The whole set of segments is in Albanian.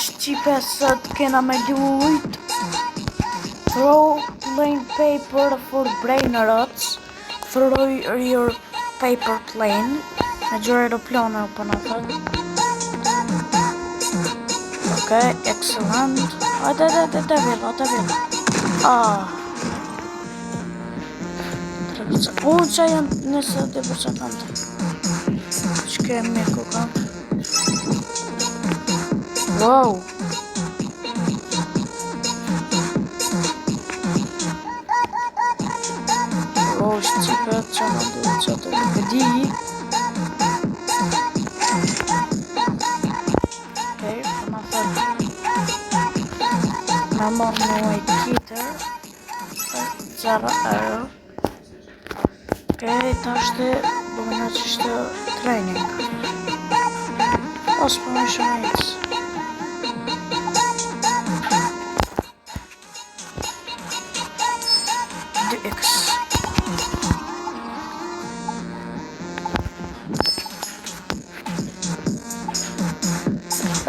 Shqipe sot kena me lujt Throw plane paper for brain rots. Throw your paper plane. Me gjore aeroplane për në thët. Okay, excellent. Te villa. Që janë 20%. Që kemi kuka. Wow. Shqipe që në duhet që të këdi. Okej, për në thërë. Në marrë në ujtë kitër. 0 euro. Okej, ta është bëgëna që është training. Osë për më shumë ejtës.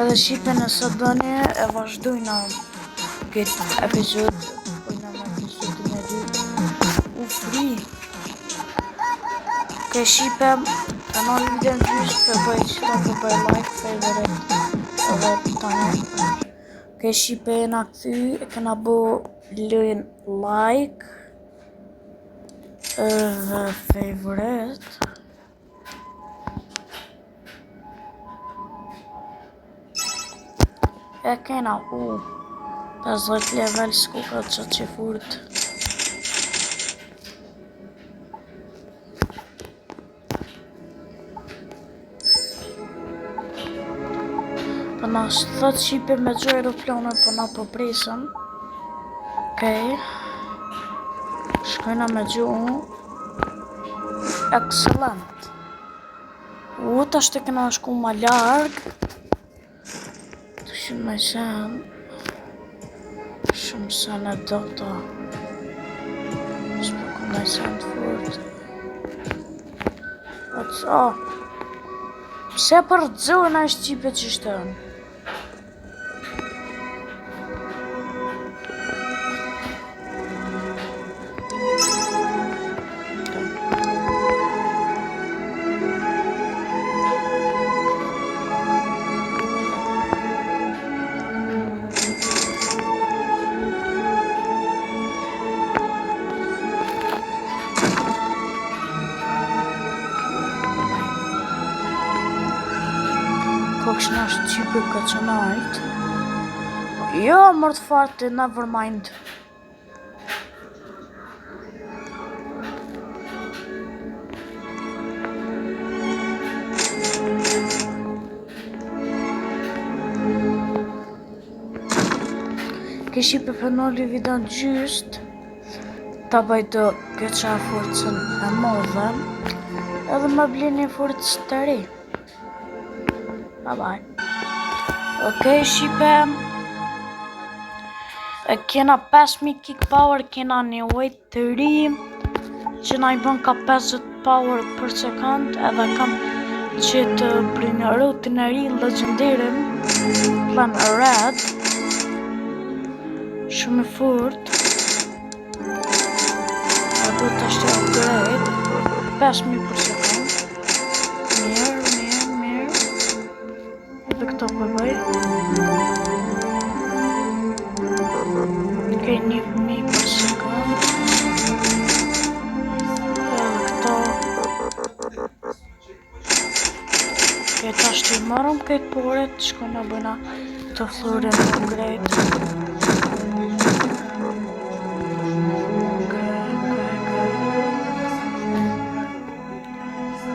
Edhe Shqipe nëse dëni e vazhdojnë këtë epizod. Pojna me epizodin e 2. Free. Ke Shqipe kanali video në gjysë përbëj qëta përbëj like, favorite edhe tani. Ke Shqipe e na këthy e këna bo lujnë like edhe favorite. E kena 50 level s'kuka që që furt. Për na thët Shqipe me gjë aeroplane për na përpresën. Okej. Shkojna me gjë excellent. Ta shte këna shku ma larg. Shumë me sen. Shumë sen e dota. S'po ku me sen të fort. Pse për dzojnë a Shqipe që shtën? Kokshna është Shqipe këtë që najt. Jo, mërë të fartë, never mind. Ke Shqipe penoli vidon gjyst. Ta bajdo këtë forcën e modhe. Edhe më blini forcë të ri. Bye bye. Okej, Shqipe. Kena 5000 kick power, kena një weight të ri që na I bën ka 50 power për sekund, edhe kam që të brinjë rutin e ri legendarin plan red shumë fort e do të ashtë upgrade 5000 për sekund. Mirë edhe këto përbëj. Okej, 1000 për sekund. Edhe këto. Okej, ta shtë I marrëm këtë poret, shkojna bëjna të florin upgrade.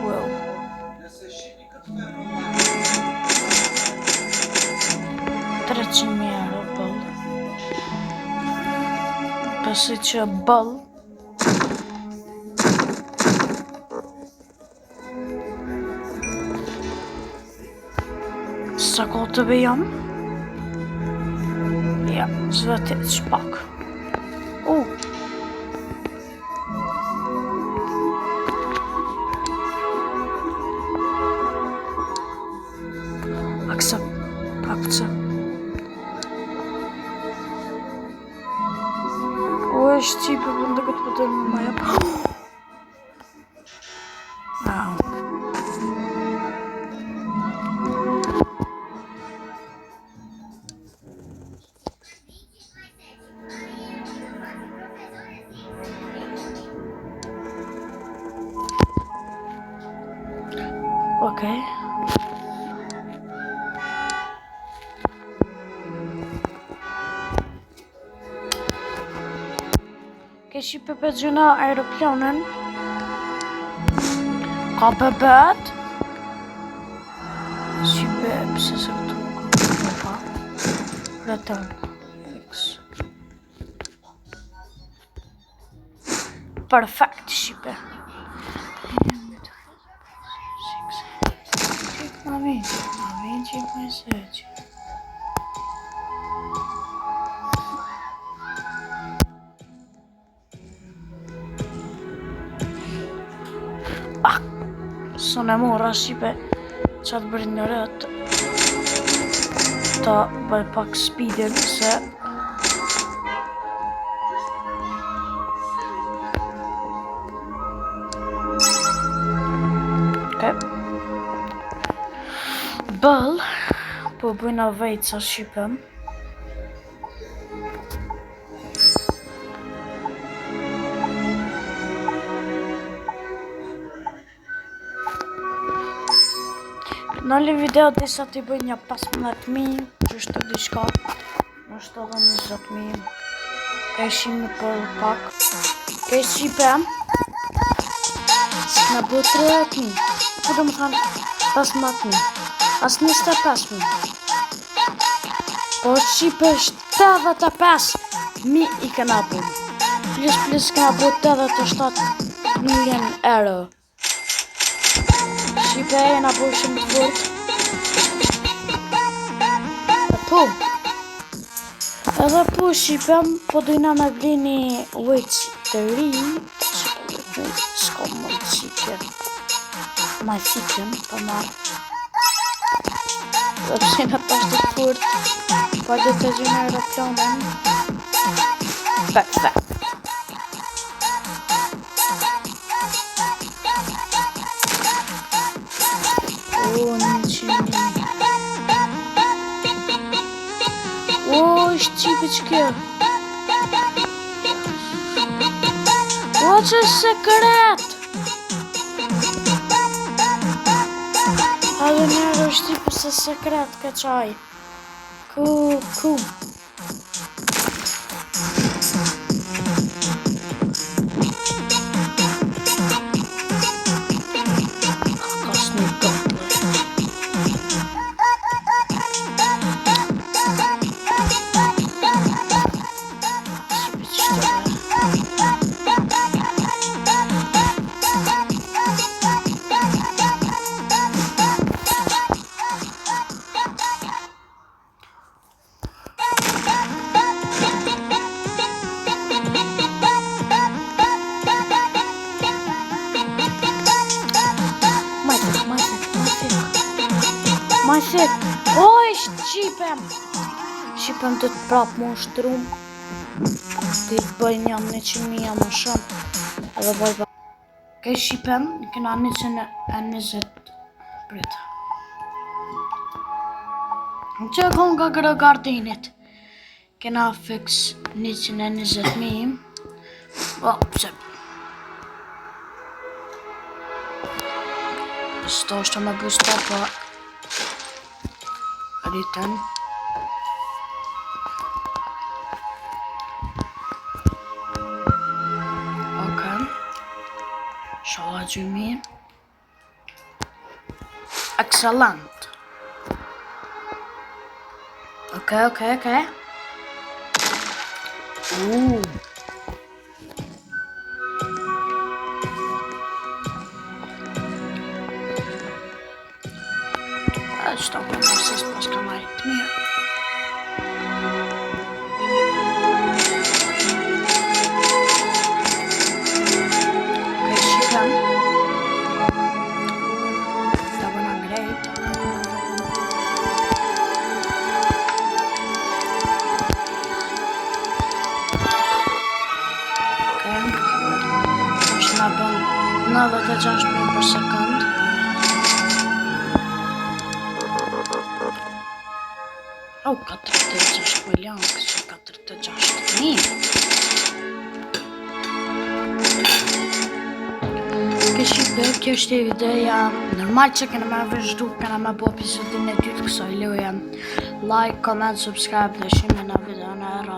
Wow. €300,000 bëll. Pasi që bëll sa kohë të bëjam? Ja, zvetit shpak. qipe për ndë këtë pëtër më ma jep. Okej. Ke shipe për gjëna aeroplanën. Ka bebet. Shipe pëse se këtu më ka. Return. Fix. Perfect shipe. Mami, check my search. Sonë e mora shipe qatë bërin në rëtë ta bëj pak speedin se bëll po bëjna vejtë sa shipem. Në li video disa t'i bëj një 15.000 që është të diçka në 20.000 ka ishimi për pak ka ishipem s'kna bëj 30.000 po do më thanë 15.000 as 25.000 po shipe 75.000 i këna bëj plus këna bëj 87.000 euro. Shipe e na bëj shumë të fort. Po. Edhe po shipem, po dojna me blini ujtë të ri. S'ka më të shikën. Ma shikën, pa marrë. Dhe pëse në pas të fort. Pa dhe të gjënë aeroplanën. Perfect. Shqipëçke. O që sekret. Edhe njerë është tipu se sekret ka qaj. Ku. Kas një gëmë. Ma shik, oj shqipem të të prap më shtrum të bëj një 100.000 më shumë edhe bëj ba ke shqipem këna 120 brita në që kom nga kërë gardinit këna fix 120.000 o pëse s'to është me busta pa rritën. Okay. Shola gjymi. Excellent. Okay. Что бы все спускать мир. Кайшикам. Довольно греет. e bën 96 mijë për sekond. O, 46 milion, kësë 46.000. Kjo është e videoja. Normal që kena me vazhdu, kena me bo episodin e dytë kësaj loje. Like, comment, subscribe dhe shime në video në e radha.